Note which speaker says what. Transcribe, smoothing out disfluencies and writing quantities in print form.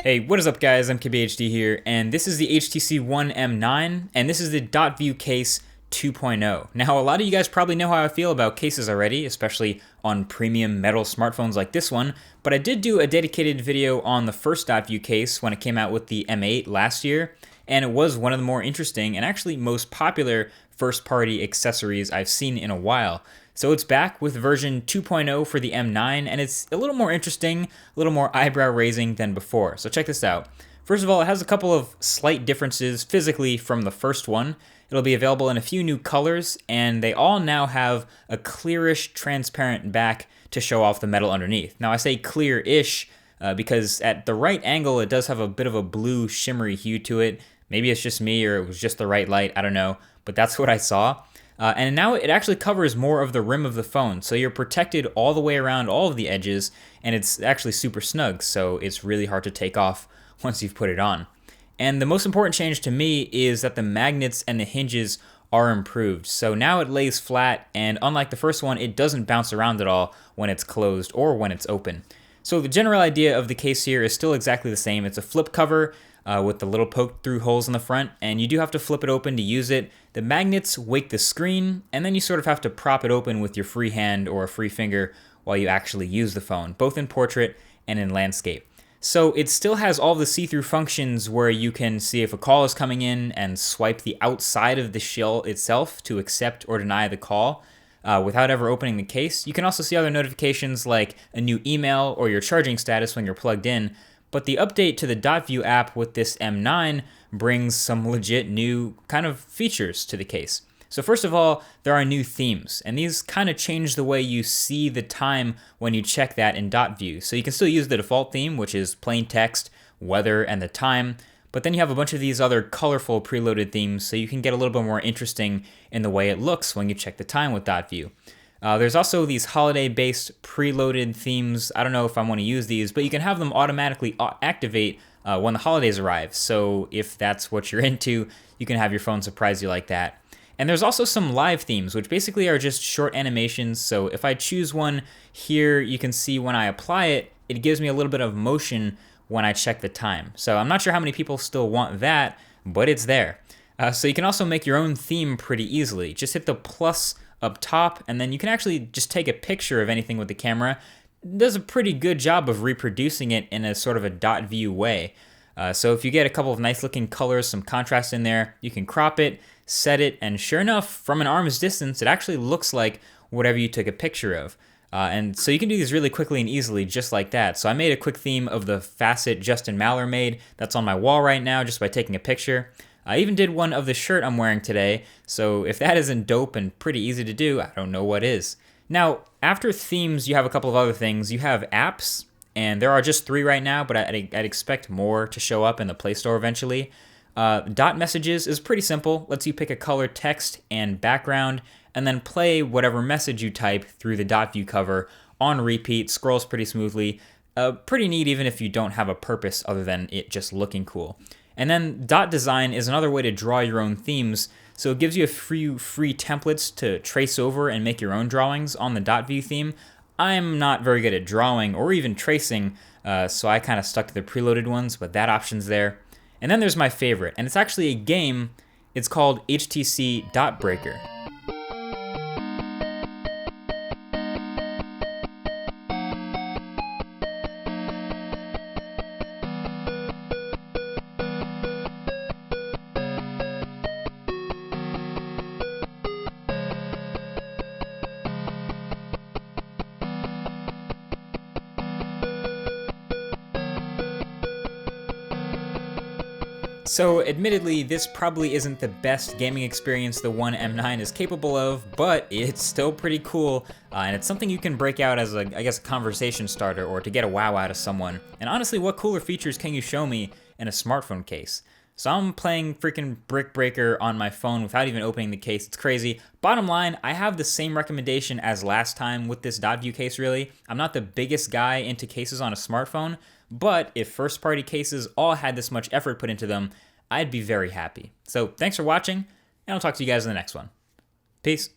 Speaker 1: Hey, what is up guys, I'm KBHD here, and this is the HTC One M9, and this is the Dot View Case 2.0. Now, a lot of you guys probably know how I feel about cases already, especially on premium metal smartphones like this one, but I did do a dedicated video on the first Dot View case when it came out with the M8 last year, and it was one of the more interesting and actually most popular first-party accessories I've seen in a while. So it's back with version 2.0 for the M9, and it's a little more interesting, a little more eyebrow-raising than before. So check this out. First of all, it has a couple of slight differences physically from the first one. It'll be available in a few new colors, and they all now have a clearish, transparent back to show off the metal underneath. Now I say clear-ish because at the right angle, it does have a bit of a blue shimmery hue to it. Maybe it's just me or it was just the right light, I don't know, but that's what I saw. And now it actually covers more of the rim of the phone, so you're protected all the way around all of the edges, and it's actually super snug, so it's really hard to take off once you've put it on. And the most important change to me is that the magnets and the hinges are improved. So now it lays flat, and unlike the first one, it doesn't bounce around at all when it's closed or when it's open. So the general idea of the case here is still exactly the same. It's a flip cover with the little poke-through holes in the front, and you do have to flip it open to use it. The magnets wake the screen, and then you sort of have to prop it open with your free hand or a free finger while you actually use the phone, both in portrait and in landscape. So it still has all the see-through functions where you can see if a call is coming in and swipe the outside of the shell itself to accept or deny the call without ever opening the case. You can also see other notifications like a new email or your charging status when you're plugged in. But the update to the Dot View app with this M9 brings some legit new kind of features to the case. So first of all, there are new themes, and these kind of change the way you see the time when you check that in Dot View. So you can still use the default theme, which is plain text, weather, and the time, but then you have a bunch of these other colorful preloaded themes, so you can get a little bit more interesting in the way it looks when you check the time with Dot View. There's also these holiday-based preloaded themes. I don't know if I want to use these, but you can have them automatically activate when the holidays arrive. So if that's what you're into, you can have your phone surprise you like that. And there's also some live themes, which basically are just short animations. So if I choose one here, you can see when I apply it, it gives me a little bit of motion when I check the time. So I'm not sure how many people still want that, but it's there. So you can also make your own theme pretty easily. Just hit the plus up top, and then you can actually just take a picture of anything with the camera. It does a pretty good job of reproducing it in a sort of a Dot View way. So if you get a couple of nice looking colors, some contrast in there, you can crop it, set it, and sure enough, from an arm's distance, it actually looks like whatever you took a picture of. And so you can do these really quickly and easily just like that. So I made a quick theme of the facet Justin Maller made that's on my wall right now just by taking a picture. I even did one of the shirt I'm wearing today, so if that isn't dope and pretty easy to do, I don't know what is. Now, after themes, you have a couple of other things. You have apps, and there are just 3 right now, but I'd expect more to show up in the Play Store eventually. Dot Messages is pretty simple. Lets you pick a color, text, and background, and then play whatever message you type through the Dot View cover on repeat. Scrolls pretty smoothly. Pretty neat even if you don't have a purpose other than it just looking cool. And then Dot Design is another way to draw your own themes, so it gives you a few free templates to trace over and make your own drawings on the Dot View theme. I'm not very good at drawing or even tracing, so I kind of stuck to the preloaded ones, but that option's there. And then there's my favorite, and it's actually a game. It's called HTC Dot Breaker. So admittedly, this probably isn't the best gaming experience the One M9 is capable of, but it's still pretty cool, and it's something you can break out as a conversation starter or to get a wow out of someone. And honestly, what cooler features can you show me in a smartphone case? So I'm playing freaking Brick Breaker on my phone without even opening the case. It's crazy. Bottom line, I have the same recommendation as last time with this Dot View case, really. I'm not the biggest guy into cases on a smartphone, but if first-party cases all had this much effort put into them, I'd be very happy. So thanks for watching, and I'll talk to you guys in the next one. Peace.